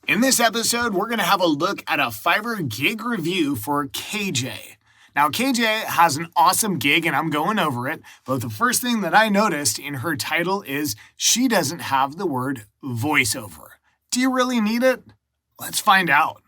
In this episode, we're going to have a look at a Fiverr gig review for KJ. Now, KJ has an awesome gig and I'm going over it, but the first thing that I noticed in her title is she doesn't have the word voiceover. Do you really need it? Let's find out.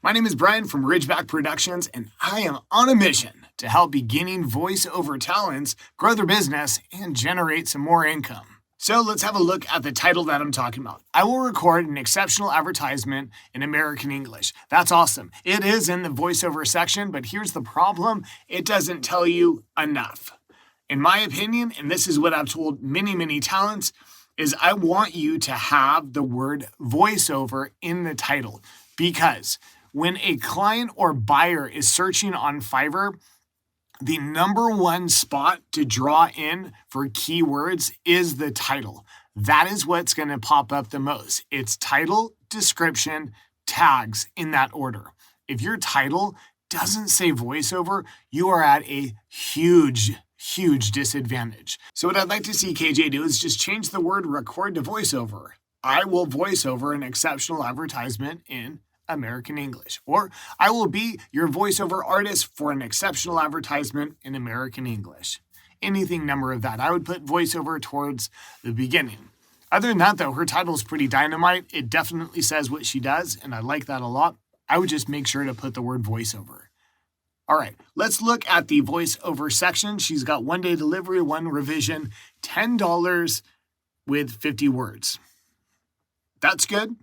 My name is Brian from Ridgeback Productions, and I am on a mission to help beginning voiceover talents grow their business and generate some more income. So let's have a look at the title that I'm talking about. I will record an exceptional advertisement in American English. That's awesome. It is in the voiceover section, but here's the problem. It doesn't tell you enough. In my opinion, and this is what I've told many talents, is I want you to have the word voiceover in the title, because when a client or buyer is searching on Fiverr, the number one spot to draw in for keywords is the title. That is what's going to pop up the most. It's title, description, tags in that order. If your title doesn't say voiceover, you are at a huge disadvantage. So what I'd like to see KJ do is just change the word record to voiceover. I will voice over an exceptional advertisement in American English, or I will be your voiceover artist for an exceptional advertisement in American English. Anything number of that. I would put voiceover towards the beginning. Other than that, though, her title is pretty dynamite. It definitely says what she does, and I like that a lot. I would just make sure to put the word voiceover. All right, let's look at the voiceover section. She's got 1-day delivery, 1 revision, $10 with 50 words. That's good.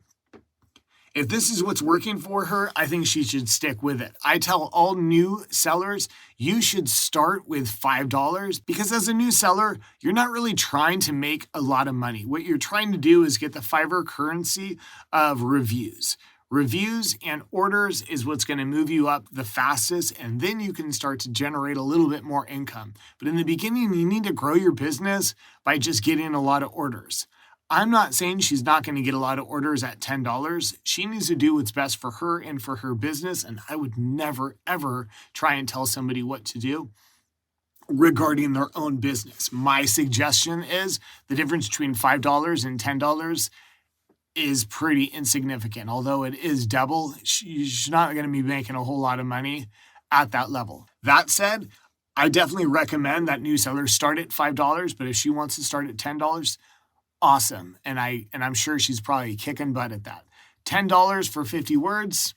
If this is what's working for her, I think she should stick with it. I tell all new sellers, you should start with $5 because as a new seller, you're not really trying to make a lot of money. What you're trying to do is get the Fiverr currency of reviews. Reviews and orders is what's going to move you up the fastest, and then you can start to generate a little bit more income. But in the beginning, you need to grow your business by just getting a lot of orders. I'm not saying she's not going to get a lot of orders at $10. She needs to do what's best for her and for her business, and I would never, ever try and tell somebody what to do regarding their own business. My suggestion is the difference between $5 and $10 is pretty insignificant. Although it is double, she's not going to be making a whole lot of money at that level. That said, I definitely recommend that new sellers start at $5, but if she wants to start at $10, awesome. And I'm sure she's probably kicking butt at that. $10 for 50 words.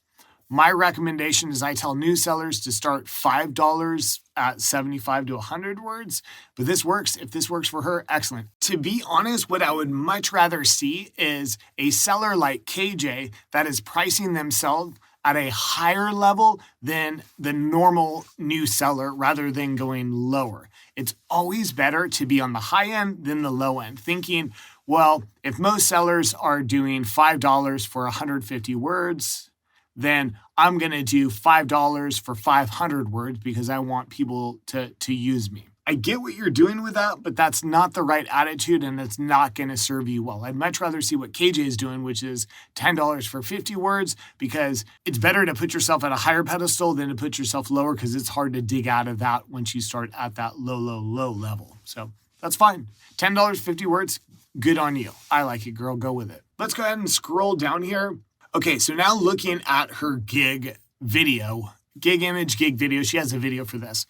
My recommendation is I tell new sellers to start $5 at 75 to 100 words, but this works. If this works for her, excellent. To be honest, what I would much rather see is a seller like KJ that is pricing themselves at a higher level than the normal new seller rather than going lower. It's always better to be on the high end than the low end, thinking, well, if most sellers are doing $5 for 150 words, then I'm going to do $5 for 500 words because I want people to use me. I get what you're doing with that, but that's not the right attitude and it's not going to serve you well. I'd much rather see what KJ is doing, which is $10 for 50 words, because it's better to put yourself at a higher pedestal than to put yourself lower, because it's hard to dig out of that once you start at that low level. So that's fine. $10, 50 words, good on you. I like it, girl. Go with it. Let's go ahead and scroll down here. Okay, so now looking at her gig video, gig image, gig video. She has a video for this.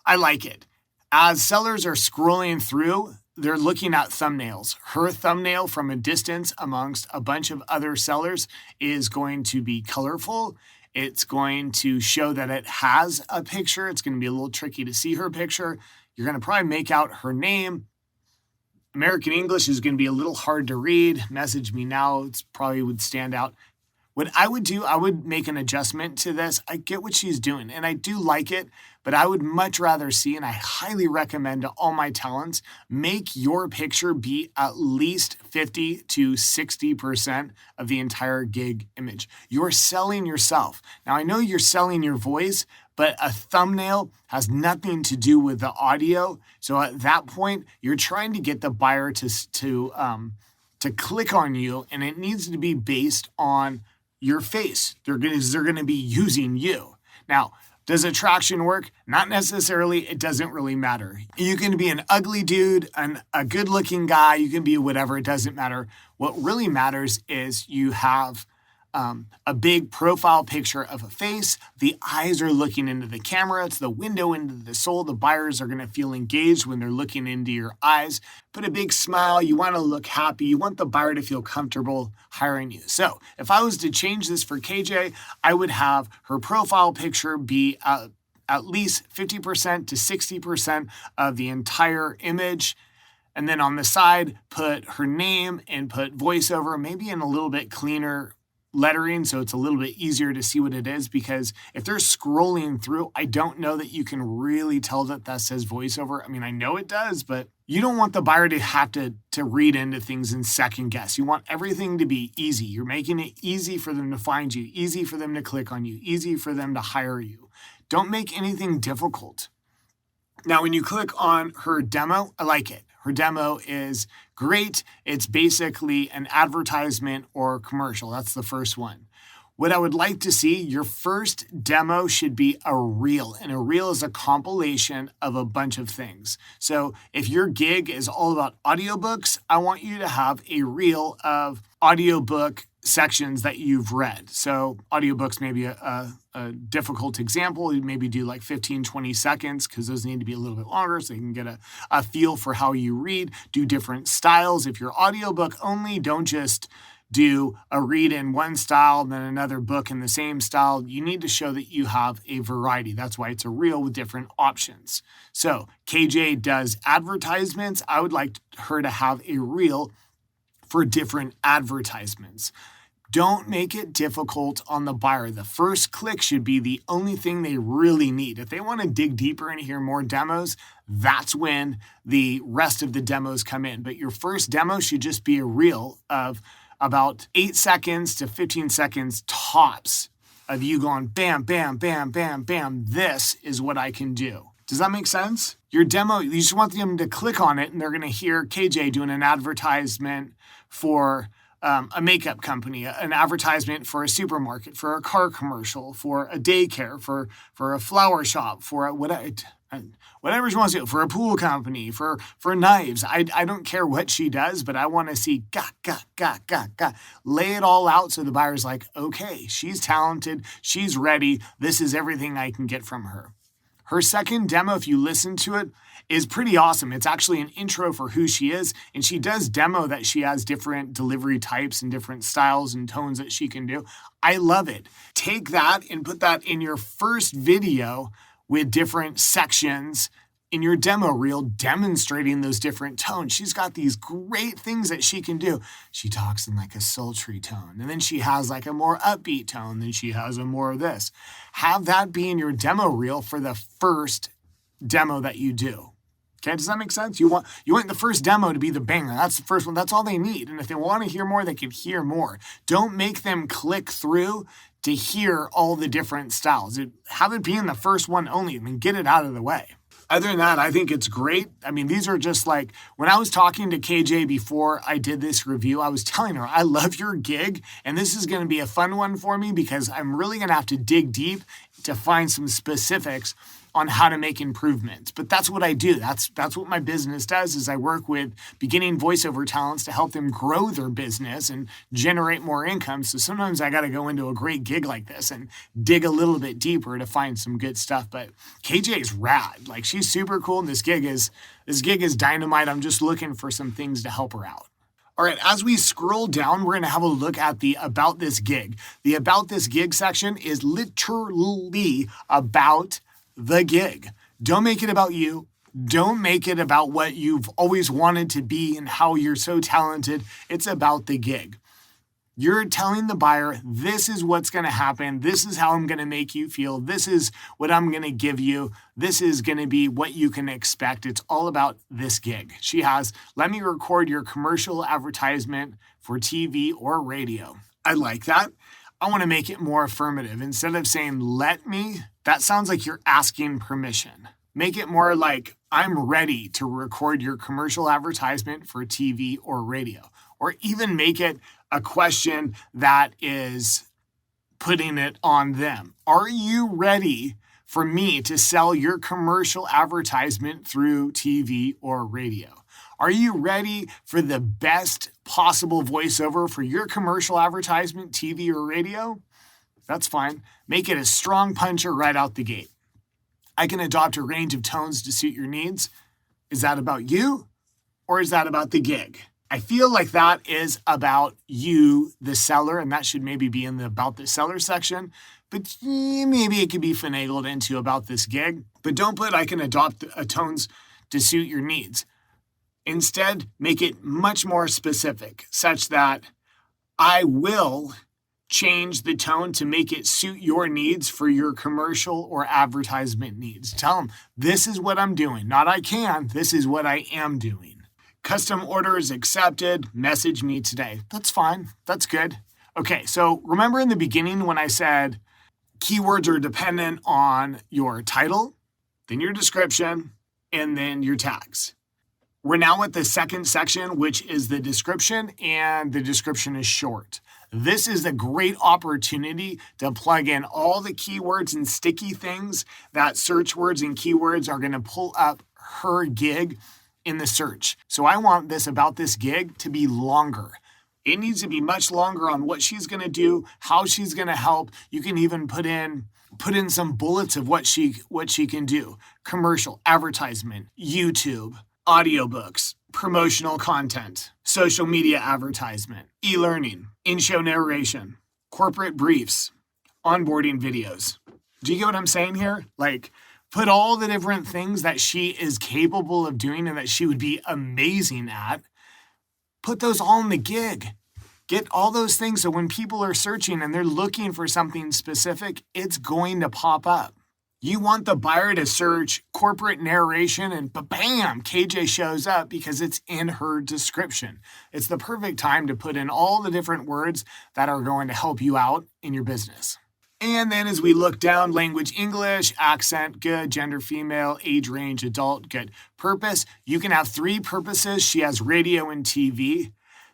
I like it. As sellers are scrolling through, they're looking at thumbnails. Her thumbnail from a distance amongst a bunch of other sellers is going to be colorful. It's going to show that it has a picture. It's going to be a little tricky to see her picture. You're going to probably make out her name. American English is going to be a little hard to read. Message me now. It's probably would stand out. What I would do, I would make an adjustment to this. I get what she's doing, and I do like it, but I would much rather see, and I highly recommend to all my talents, make your picture be at least 50 to 60% of the entire gig image. You're selling yourself. Now, I know you're selling your voice, but a thumbnail has nothing to do with the audio. So at that point, you're trying to get the buyer to click on you, and it needs to be based on your face. They're going to be using you. Now, Does attraction work? Not necessarily. It doesn't really matter. You can be an ugly dude, a good-looking guy. You can be whatever. It doesn't matter. What really matters is you have a big profile picture of a face. The eyes are looking into the camera. It's the window into the soul. The buyers are going to feel engaged when they're looking into your eyes. Put a big smile. You want to look happy. You want the buyer to feel comfortable hiring you. So if I was to change this for KJ, I would have her profile picture be at least 50% to 60% of the entire image. And then on the side, put her name and put voiceover, maybe in a little bit cleaner lettering so it's a little bit easier to see what it is, because if they're scrolling through, I don't know that you can really tell that says voiceover. I mean, I know it does, but you don't want the buyer to have to read into things and second guess. You want everything to be easy. You're making it easy for them to find you, easy for them to click on you, easy for them to hire you. Don't make anything difficult. Now, when you click on her demo, I like it. Her demo is great. It's basically an advertisement or commercial. That's the first one. What I would like to see, your first demo should be a reel, and a reel is a compilation of a bunch of things. So if your gig is all about audiobooks, I want you to have a reel of audiobook sections that you've read. So audiobooks may be a difficult example. You maybe do like 15, 20 seconds because those need to be a little bit longer so you can get a feel for how you read. Do different styles. If you're audiobook only, don't just do a read in one style and then another book in the same style. You need to show that you have a variety. That's why it's a reel with different options. So KJ does advertisements. I would like her to have a reel for different advertisements. Don't make it difficult on the buyer. The first click should be the only thing they really need. If they want to dig deeper and hear more demos, that's when the rest of the demos come in. But your first demo should just be a reel of about 8 seconds to 15 seconds tops of you going bam, bam, bam, bam, bam. This is what I can do. Does that make sense? Your demo, you just want them to click on it and they're going to hear KJ doing an advertisement for a makeup company, an advertisement for a supermarket, for a car commercial, for a daycare, for a flower shop, for whatever she wants to do, for a pool company, for knives. I don't care what she does, but I want to see lay it all out so the buyer's like, okay, she's talented, she's ready, this is everything I can get from her. Her second demo, if you listen to it, is pretty awesome. It's actually an intro for who she is, and she does demo that she has different delivery types and different styles and tones that she can do. I love it. Take that and put that in your first video with different sections in your demo reel demonstrating those different tones. She's got these great things that she can do. She talks in like a sultry tone, and then she has like a more upbeat tone, then she has a more of this. Have that be in your demo reel for the first demo that you do. Okay, does that make sense? You want the first demo to be the banger. That's the first one. That's all they need. And if they want to hear more, they can hear more. Don't make them click through to hear all the different styles. Have it be in the first one only and then get it out of the way. Other than that, I think it's great. I mean, these are just like, when I was talking to KJ before I did this review, I was telling her, I love your gig, and this is going to be a fun one for me because I'm really going to have to dig deep to find some specifics on how to make improvements. But that's what I do. That's what my business does, is I work with beginning voiceover talents to help them grow their business and generate more income. So sometimes I got to go into a great gig like this and dig a little bit deeper to find some good stuff. But KJ is rad. Like, she's super cool, and this gig is dynamite. I'm just looking for some things to help her out. All right, as we scroll down, we're going to have a look at the About This Gig. The About This Gig section is literally about the gig. Don't make it about you. Don't make it about what you've always wanted to be and how you're so talented. It's about the gig. You're telling the buyer, this is what's going to happen. This is how I'm going to make you feel. This is what I'm going to give you. This is going to be what you can expect. It's all about this gig. She has, let me record your commercial advertisement for TV or radio. I like that. I want to make it more affirmative. Instead of saying, let me, that sounds like you're asking permission. Make it more like, I'm ready to record your commercial advertisement for TV or radio. Or even make it a question that is putting it on them. Are you ready for me to sell your commercial advertisement through TV or radio? Are you ready for the best possible voiceover for your commercial advertisement, TV or radio? That's fine. Make it a strong puncher right out the gate. I can adopt a range of tones to suit your needs. Is that about you or is that about the gig? I feel like that is about you, the seller, and that should maybe be in the about the seller section, but maybe it could be finagled into about this gig. But don't put I can adopt tones to suit your needs. Instead, make it much more specific, such that I will change the tone to make it suit your needs for your commercial or advertisement needs. Tell them, this is what I'm doing. Not I can, this is what I am doing. Custom orders accepted, message me today. That's fine, that's good. Okay, so remember in the beginning when I said keywords are dependent on your title, then your description, and then your tags. We're now at the second section, which is the description, and the description is short. This is a great opportunity to plug in all the keywords and sticky things that search words and keywords are going to pull up her gig in the search. So I want this about this gig to be longer. It needs to be much longer on what she's going to do, how she's going to help. You can even put in some bullets of what she can do. Commercial, advertisement, YouTube, audiobooks, promotional content, social media advertisement, e-learning, in-show narration, corporate briefs, onboarding videos. Do you get what I'm saying here? Like, put all the different things that she is capable of doing and that she would be amazing at. Put those all in the gig. Get all those things so when people are searching and they're looking for something specific, it's going to pop up. You want the buyer to search corporate narration and bam, KJ shows up because it's in her description. It's the perfect time to put in all the different words that are going to help you out in your business. And then as we look down, language English, accent, good, gender female, age range, adult, good. Purpose, you can have 3 purposes. She has radio and TV.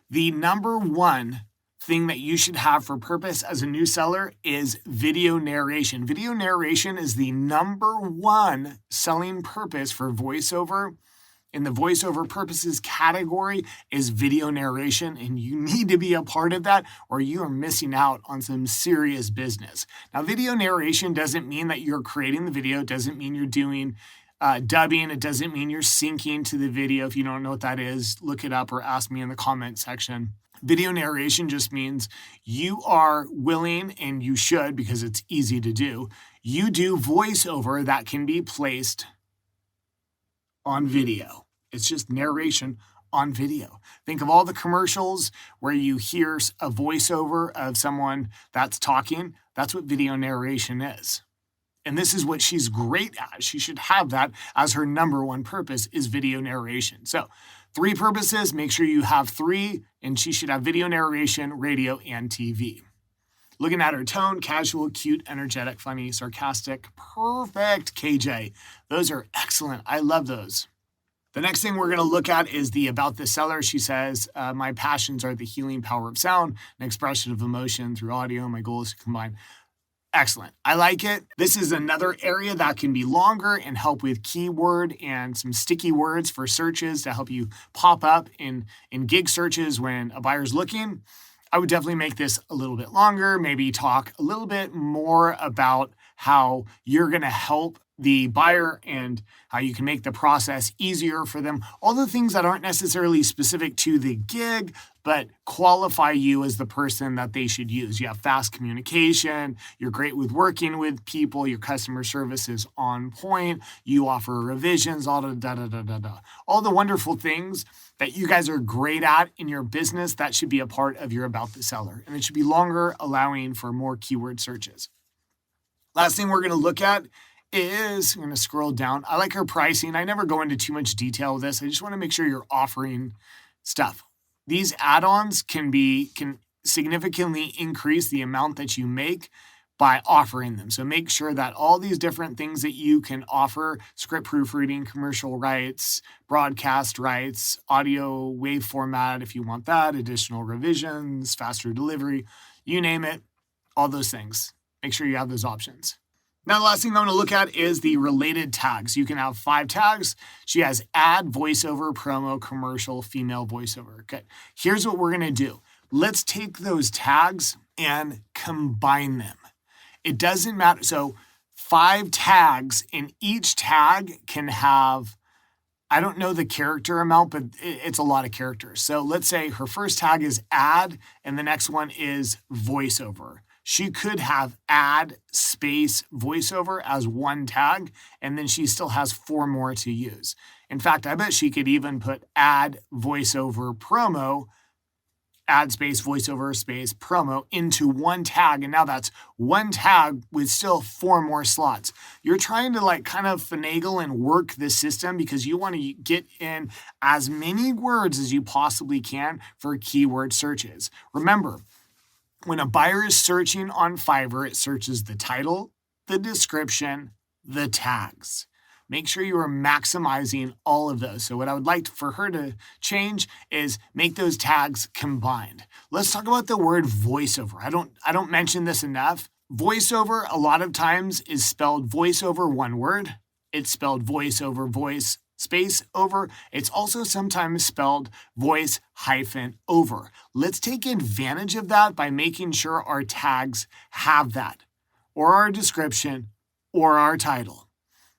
The number one thing that you should have for purpose as a new seller is video narration. Video narration is the number one selling purpose for voiceover. In the voiceover purposes category is video narration, and you need to be a part of that or you are missing out on some serious business. Now, video narration doesn't mean that you're creating the video. It doesn't mean you're doing dubbing. It doesn't mean you're syncing to the video. If you don't know what that is, look it up or ask me in the comment section. Video narration just means you are willing, and you should because it's easy to do. You do voiceover that can be placed on video. It's just narration on video. Think of all the commercials where you hear a voiceover of someone that's talking. That's what video narration is. And this is what she's great at. She should have that as her number one purpose is video narration. So 3 purposes, make sure you have 3, and she should have video narration, radio, and TV. Looking at her tone, casual, cute, energetic, funny, sarcastic, perfect, KJ. Those are excellent. I love those. The next thing we're going to look at is the about the seller. She says, my passions are the healing power of sound, an expression of emotion through audio. My goal is to combine. Excellent. I like it. This is another area that can be longer and help with keyword and some sticky words for searches to help you pop up in gig searches when a buyer's looking. I would definitely make this a little bit longer, maybe talk a little bit more about how you're going to help the buyer and how you can make the process easier for them. All the things that aren't necessarily specific to the gig, but qualify you as the person that they should use. You have fast communication. You're great with working with people. Your customer service is on point. You offer revisions, all the wonderful things that you guys are great at in your business. That should be a part of your about the seller. And it should be longer, allowing for more keyword searches. Last thing we're going to look at is, I'm going to scroll down. I like her pricing. I never go into too much detail with this. I just want to make sure you're offering stuff. These add-ons can significantly increase the amount that you make by offering them. So make sure that all these different things that you can offer, script proofreading, commercial rights, broadcast rights, audio wave format if you want that, additional revisions, faster delivery, you name it, all those things. Make sure you have those options. Now, the last thing I'm going to look at is the related tags. You can have 5 tags. She has ad, voiceover, promo, commercial, female voiceover. Okay, here's what we're going to do. Let's take those tags and combine them. It doesn't matter. So 5 tags, and each tag can have, I don't know the character amount, but it's a lot of characters. So let's say her first tag is ad, and the next one is voiceover. She could have ad space voiceover as one tag, and then she still has 4 more to use. In fact, I bet she could even put ad voiceover promo, ad space voiceover space promo into one tag. And now that's one tag with still 4 more slots. You're trying to kind of finagle and work the system because you want to get in as many words as you possibly can for keyword searches. Remember, when a buyer is searching on Fiverr, it searches the title, the description, the tags. Make sure you are maximizing all of those. So what I would like for her to change is make those tags combined. Let's talk about the word voiceover. I don't mention this enough. Voiceover a lot of times is spelled voiceover one word. It's spelled voiceover voice space over. It's also sometimes spelled voice hyphen over. Let's take advantage of that by making sure our tags have that, or our description, or our title.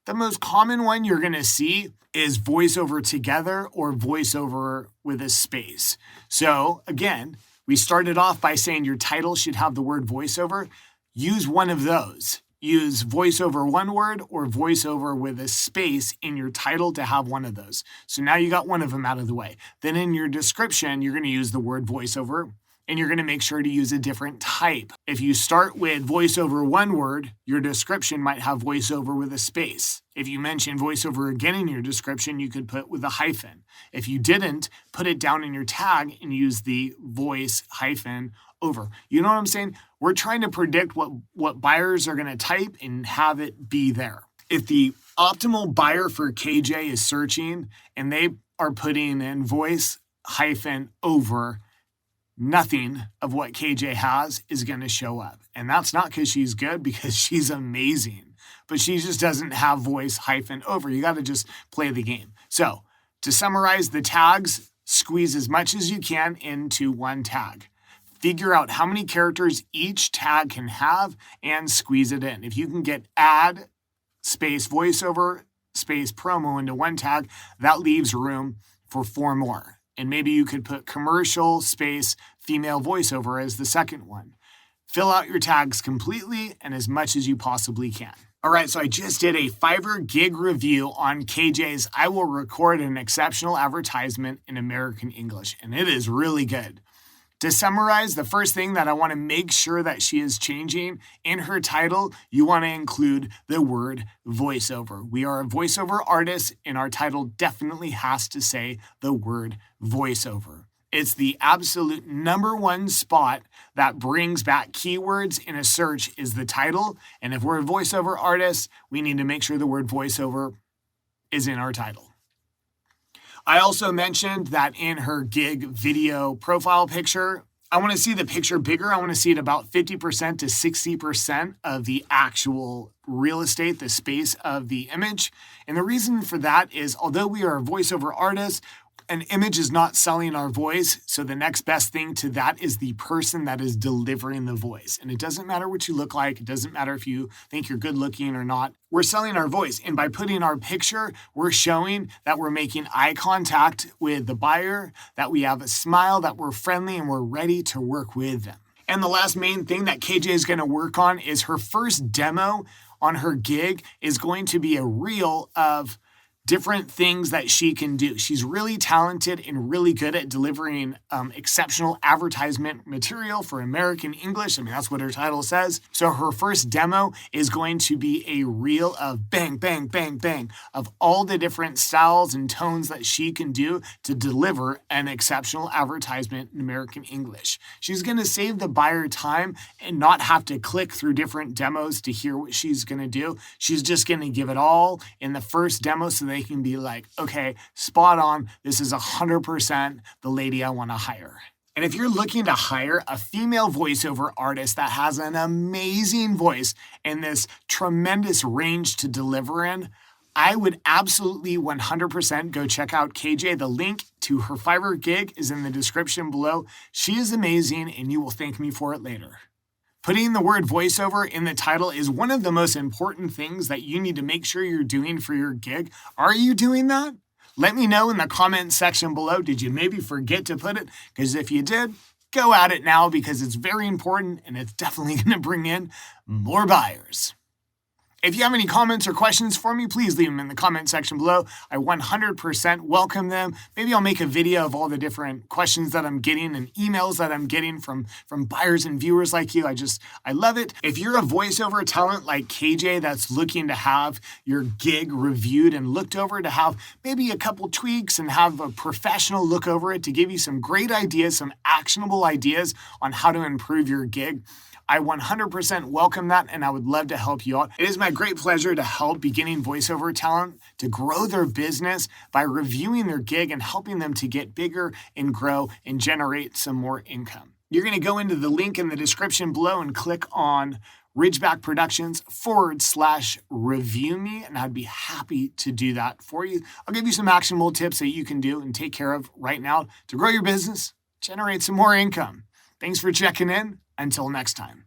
The most common one you're going to see is voiceover together or voiceover with a space. So again, we started off by saying your title should have the word voiceover. Use one of those. Use voiceover one word or voiceover with a space in your title to have one of those. So now you got one of them out of the way. Then in your description, you're going to use the word voiceover, and you're going to make sure to use a different type. If you start with voiceover one word, your description might have voiceover with a space. If you mention voiceover again in your description, you could put with a hyphen. If you didn't, put it down in your tag and use the voice hyphen over. You know what I'm saying? We're trying to predict what buyers are going to type and have it be there. If the optimal buyer for KJ is searching and they are putting in voice hyphen over, nothing of what KJ has is going to show up. And that's not because she's good, because she's amazing. But she just doesn't have voice hyphen over. You got to just play the game. So to summarize the tags, squeeze as much as you can into one tag. Figure out how many characters each tag can have and squeeze it in. If you can get ad space voiceover space promo into one tag, that leaves room for 4 more. And maybe you could put commercial space female voiceover as the second one. Fill out your tags completely and as much as you possibly can. All right, so I just did a Fiverr gig review on KJ's I Will Record an Exceptional Advertisement in American English, and it is really good. To summarize, the first thing that I want to make sure that she is changing in her title, you want to include the word voiceover. We are a voiceover artist, and our title definitely has to say the word voiceover. It's the absolute number one spot that brings back keywords in a search is the title. And if we're a voiceover artist, we need to make sure the word voiceover is in our title. I also mentioned that in her gig video profile picture, I want to see the picture bigger. I want to see it about 50% to 60% of the actual real estate, the space of the image. And the reason for that is, although we are a voiceover artist, an image is not selling our voice. So the next best thing to that is the person that is delivering the voice. And it doesn't matter what you look like. It doesn't matter if you think you're good looking or not. We're selling our voice. And by putting our picture, we're showing that we're making eye contact with the buyer, that we have a smile, that we're friendly, and we're ready to work with them. And the last main thing that KJ is going to work on is her first demo on her gig is going to be a reel of different things that she can do. She's really talented and really good at delivering exceptional advertisement material for American English. I mean, that's what her title says. So her first demo is going to be a reel of bang, bang, bang, bang of all the different styles and tones that she can do to deliver an exceptional advertisement in American English. She's going to save the buyer time and not have to click through different demos to hear what she's going to do. She's just going to give it all in the first demo so they can be like, okay, spot on. This is 100% the lady I want to hire. And if you're looking to hire a female voiceover artist that has an amazing voice and this tremendous range to deliver in, I would absolutely 100% go check out KJ. The link to her Fiverr gig is in the description below. She is amazing, and you will thank me for it later. Putting the word voiceover in the title is one of the most important things that you need to make sure you're doing for your gig. Are you doing that? Let me know in the comment section below. Did you maybe forget to put it? Because if you did, go at it now because it's very important and it's definitely going to bring in more buyers. If you have any comments or questions for me, please leave them in the comment section below. I 100% welcome them. Maybe I'll make a video of all the different questions that I'm getting and emails that I'm getting from buyers and viewers like you. I love it. If you're a voiceover talent like KJ that's looking to have your gig reviewed and looked over, to have maybe a couple tweaks and have a professional look over it to give you some great ideas, some actionable ideas on how to improve your gig, I 100% welcome that, and I would love to help you out. It is my great pleasure to help beginning voiceover talent to grow their business by reviewing their gig and helping them to get bigger and grow and generate some more income. You're going to go into the link in the description below and click on Ridgeback Productions /review me, and I'd be happy to do that for you. I'll give you some actionable tips that you can do and take care of right now to grow your business, generate some more income. Thanks for checking in. Until next time.